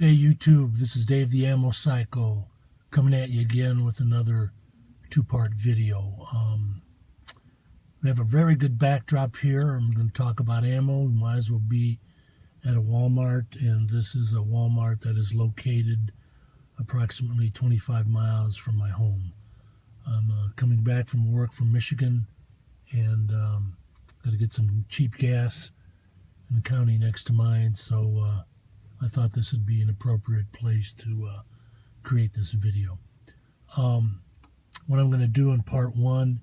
Hey YouTube, this is Dave the Ammo Psycho coming at you again with another two-part video. We have a very good backdrop here. I'm going to talk about ammo. We might as well be at a Walmart, and this is a Walmart that is located approximately 25 miles from my home. I'm coming back from work from Michigan, and got to get some cheap gas in the county next to mine, so I thought this would be an appropriate place to create this video. What I'm going to do in part one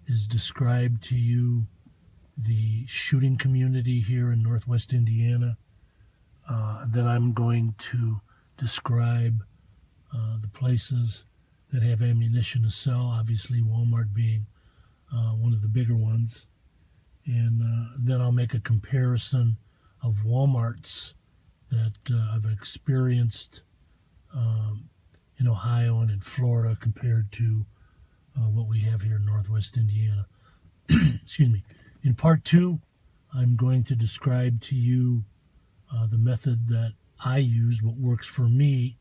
is describe to you the shooting community here in Northwest Indiana. Then I'm going to describe the places that have ammunition to sell, obviously Walmart being one of the bigger ones. And then I'll make a comparison of Walmarts that I've experienced in Ohio and in Florida compared to what we have here in Northwest Indiana. Excuse me. In part two, I'm going to describe to you the method that I use, what works for me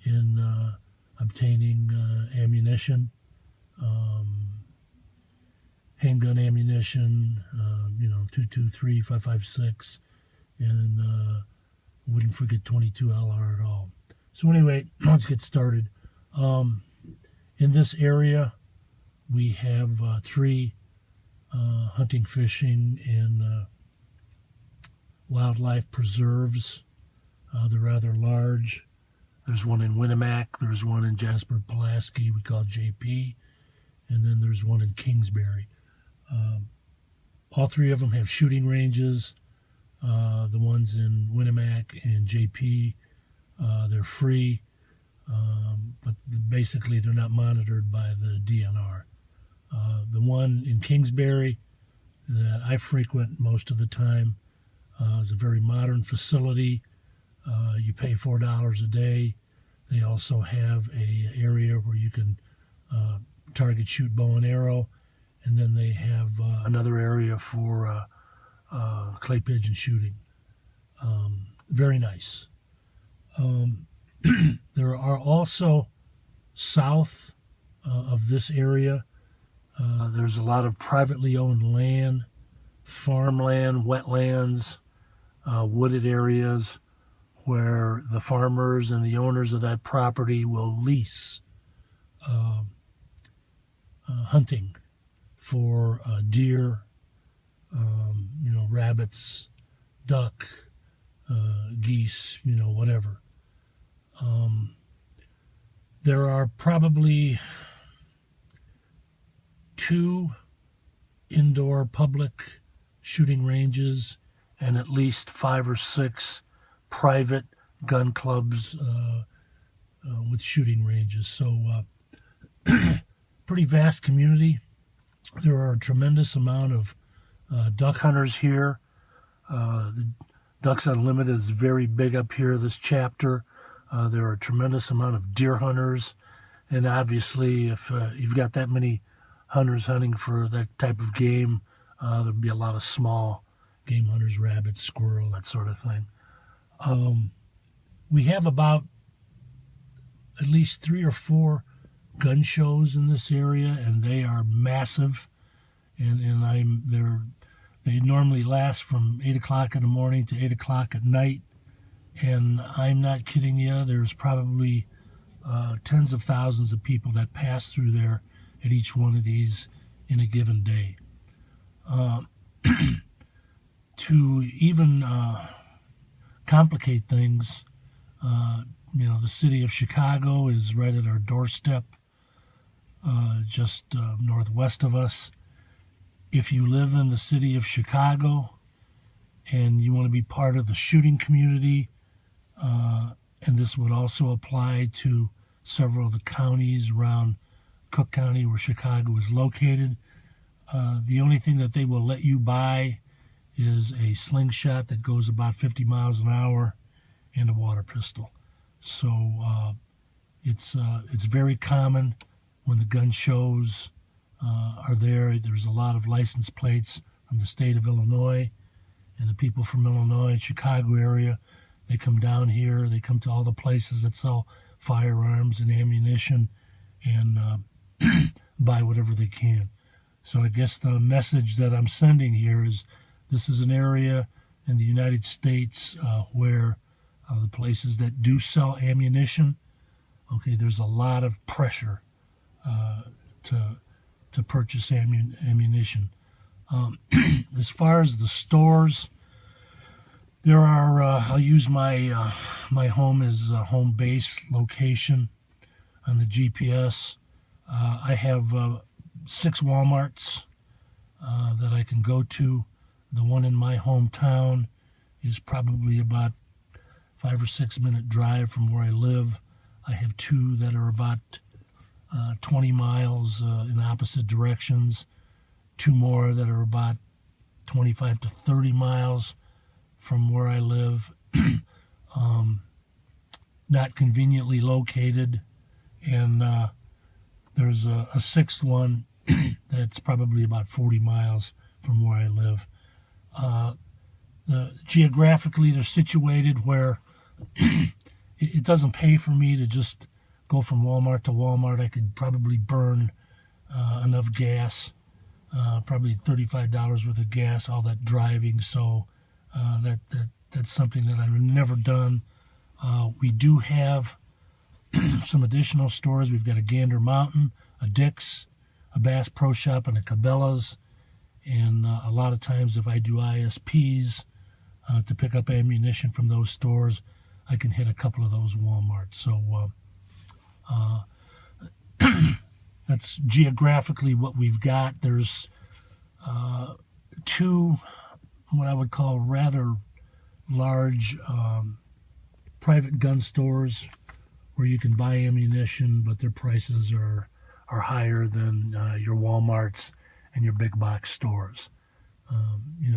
in obtaining ammunition, handgun ammunition, 223, 5.56, and wouldn't forget 22 LR at all. So anyway, let's get started. In this area, we have three hunting, fishing, and wildlife preserves. They're rather large. There's one in Winnemac, there's one in Jasper-Pulaski, we call JP, and then there's one in Kingsbury. All three of them have shooting ranges. The ones in Winnemac and JP, they're free, but basically they're not monitored by the DNR. The one in Kingsbury that I frequent most of the time is a very modern facility. You pay $4 a day. They also have an area where you can target, shoot bow and arrow, and then they have another area for clay pigeon shooting. Very nice. There are also south of this area, there's a lot of privately owned land, farmland, wetlands, wooded areas where the farmers and the owners of that property will lease hunting for deer, rabbits, duck, geese, whatever. There are probably 2 indoor public shooting ranges and at least 5 or 6 private gun clubs with shooting ranges. So pretty vast community. There are a tremendous amount of duck hunters here. The Ducks Unlimited is very big up here, this chapter. There are a tremendous amount of deer hunters, and obviously if you've got that many hunters hunting for that type of game, there'll be a lot of small game hunters, rabbits, squirrel, that sort of thing. We have about at least 3 or 4 gun shows in this area, and they are massive, and they normally last from 8 o'clock in the morning to 8 o'clock at night. And I'm not kidding you, there's probably tens of thousands of people that pass through there at each one of these in a given day. To even complicate things, the city of Chicago is right at our doorstep, just northwest of us. If you live in the city of Chicago and you want to be part of the shooting community, and this would also apply to several of the counties around Cook County where Chicago is located, the only thing that they will let you buy is a slingshot that goes about 50 miles an hour and a water pistol. So it's very common when the gun shows are there. There's a lot of license plates from the state of Illinois, and the people from Illinois and Chicago area, They come down here. They come to all the places that sell firearms and ammunition and buy whatever they can. So I guess the message that I'm sending here is this is an area in the United States where the places that do sell ammunition, okay, there's a lot of pressure to purchase ammunition. As far as the stores, there are, I'll use my my home as a home base location on the GPS. I have 6 Walmarts that I can go to. The one in my hometown is probably about 5 or 6 minute drive from where I live. I have 2 that are about 20 miles in opposite directions. 2 more that are about 25 to 30 miles from where I live. Not conveniently located. And there's a 6th one that's probably about 40 miles from where I live. Geographically, they're situated where it doesn't pay for me to just go from Walmart to Walmart. I could probably burn enough gas, probably $35 worth of gas, all that driving. So that's something that I've never done. We do have some additional stores. We've got a Gander Mountain, a Dick's, a Bass Pro Shop, and a Cabela's. And a lot of times if I do ISPs to pick up ammunition from those stores, I can hit a couple of those Walmarts. So that's geographically what we've got. There's 2 what I would call rather large private gun stores where you can buy ammunition, but their prices are higher than your Walmarts and your big box stores.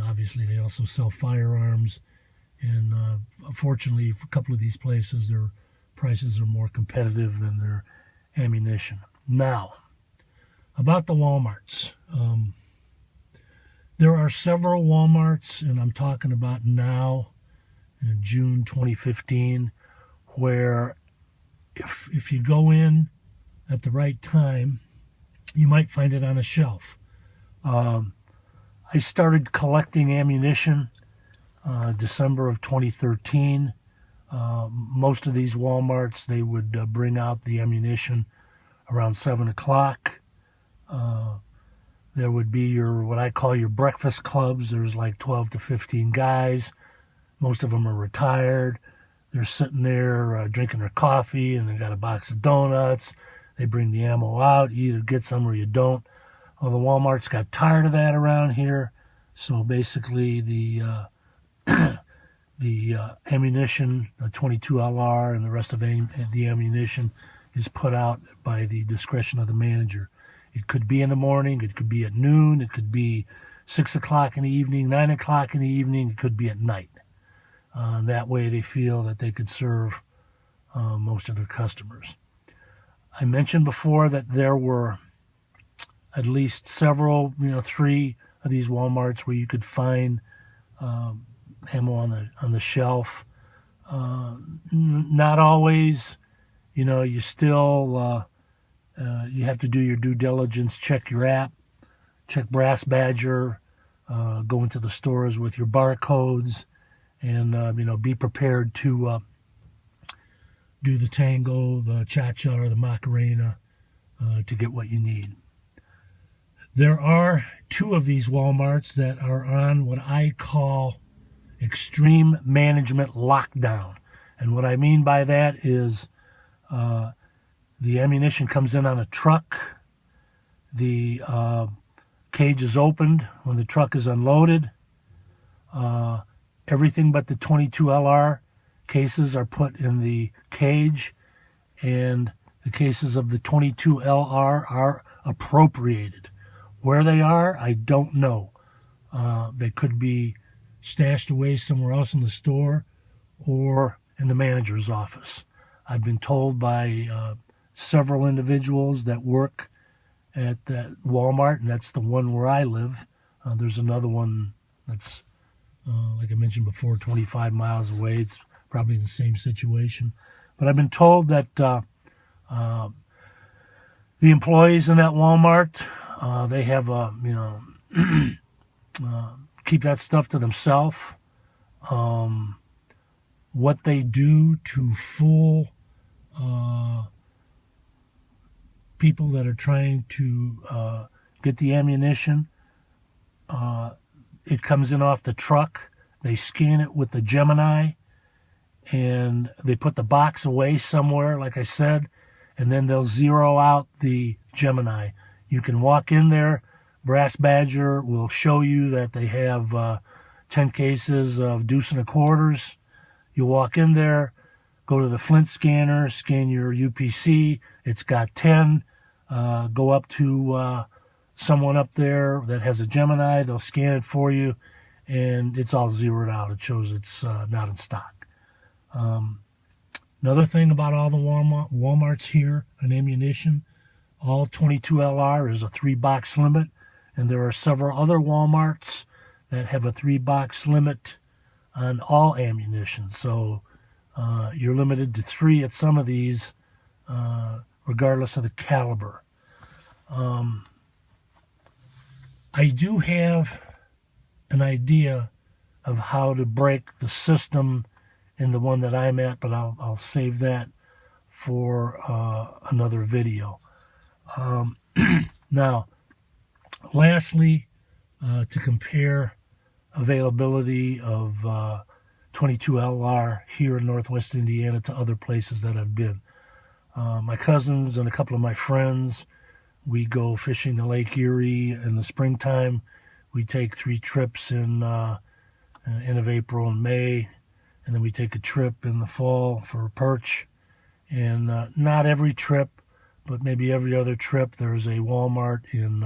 Obviously they also sell firearms, and fortunately for a couple of these places, their prices are more competitive than their ammunition. Now, about the Walmarts. There are several Walmarts, and I'm talking about now, in June 2015, where if you go in at the right time, you might find it on a shelf. I started collecting ammunition December of 2013. Most of these Walmarts, they would bring out the ammunition around 7 o'clock. There would be what I call your breakfast clubs. There's like 12 to 15 guys. Most of them are retired. They're sitting there drinking their coffee, and they got a box of donuts. They bring the ammo out. You either get some or you don't. Well, the Walmarts got tired of that around here. So basically the ammunition, the 22 LR and the rest of the ammunition is put out by the discretion of the manager. It could be in the morning, it could be at noon, it could be 6 o'clock in the evening, 9 o'clock in the evening, it could be at night. That way they feel that they could serve most of their customers. I mentioned before that there were at least several, 3 of these Walmarts where you could find ammo on the shelf. Not always. You still you have to do your due diligence, check your app, check Brass Badger, go into the stores with your barcodes, and be prepared to do the Tango, the Cha-Cha, or the Macarena to get what you need. There are 2 of these Walmarts that are on what I call extreme management lockdown. And what I mean by that is the ammunition comes in on a truck. The cage is opened when the truck is unloaded. Everything but the 22 LR cases are put in the cage, and the cases of the 22 LR are appropriated. Where they are, I don't know. They could be stashed away somewhere else in the store or in the manager's office. I've been told by several individuals that work at that Walmart, and that's the one where I live. There's another one that's, like I mentioned before, 25 miles away. It's probably in the same situation. But I've been told that the employees in that Walmart, they have keep that stuff to themselves. What they do to fool people that are trying to get the ammunition, it comes in off the truck. They scan it with the Gemini, and they put the box away somewhere, like I said, and then they'll zero out the Gemini. You can walk in there. Brass Badger will show you that they have 10 cases of deuce and a quarters. You walk in there, go to the Flint scanner, scan your UPC. It's got 10. Go up to someone up there that has a Gemini. They'll scan it for you, and it's all zeroed out. It shows it's not in stock. Another thing about all the Walmarts here on ammunition, all 22LR is a 3-box limit, and there are several other Walmarts that have a 3-box limit on all ammunition. So you're limited to 3 at some of these, regardless of the caliber. I do have an idea of how to break the system in the one that I'm at, but I'll save that for another video. Now, lastly, to compare availability of 22LR here in Northwest Indiana to other places that I've been. My cousins and a couple of my friends, we go fishing to Lake Erie in the springtime. We take 3 trips in end of April and May, and then we take a trip in the fall for perch. And not every trip, but maybe every other trip, there's a Walmart in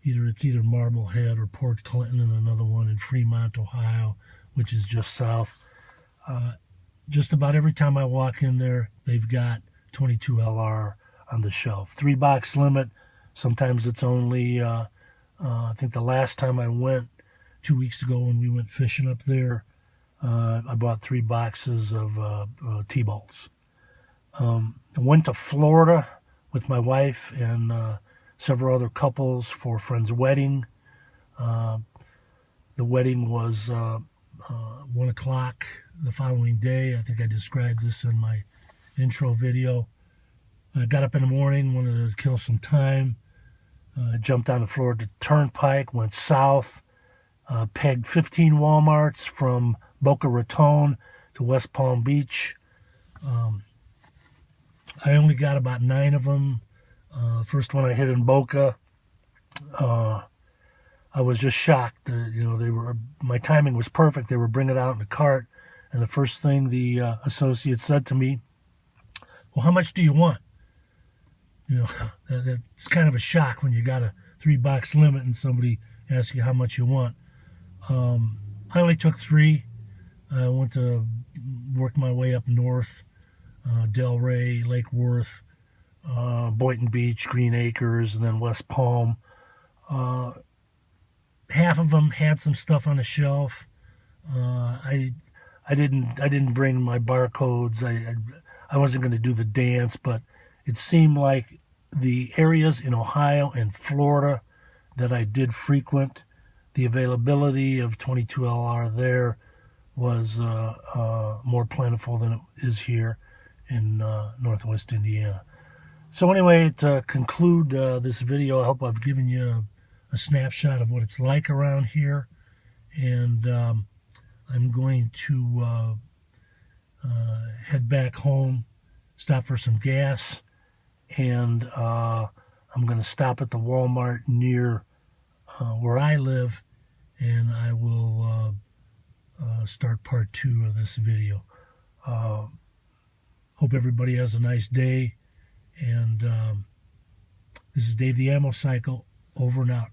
either Marblehead or Port Clinton, and another one in Fremont, Ohio, which is just south. Just about every time I walk in there, they've got 22LR on the shelf. 3-box limit. Sometimes it's only, I think the last time I went, 2 weeks ago when we went fishing up there, I bought 3 boxes of T-bolts. I went to Florida with my wife and several other couples for a friend's wedding. The wedding was 1 o'clock the following day. I think I described this in my intro video. I got up in the morning, wanted to kill some time. Jumped on the Florida Turnpike, went south, pegged 15 Walmarts from Boca Raton to West Palm Beach. I only got about 9 of them. First one I hit in Boca, I was just shocked. My timing was perfect. They were bringing it out in a cart, and the first thing the associate said to me, "Well, how much do you want?" It's kind of a shock when you got a 3-box limit and somebody asks you how much you want. I only took 3. I went to work my way up north, Delray, Lake Worth, Boynton Beach, Green Acres, and then West Palm. Half of them had some stuff on the shelf. I didn't bring my barcodes. I wasn't going to do the dance, but it seemed like the areas in Ohio and Florida that I did frequent, the availability of 22LR there was more plentiful than it is here in Northwest Indiana. So anyway, to conclude this video, I hope I've given you a snapshot of what it's like around here. And I'm going to head back home, stop for some gas, and I'm going to stop at the Walmart near where I live, and I will start part 2 of this video. Hope everybody has a nice day, and this is Dave the Ammo Cycle, over and out.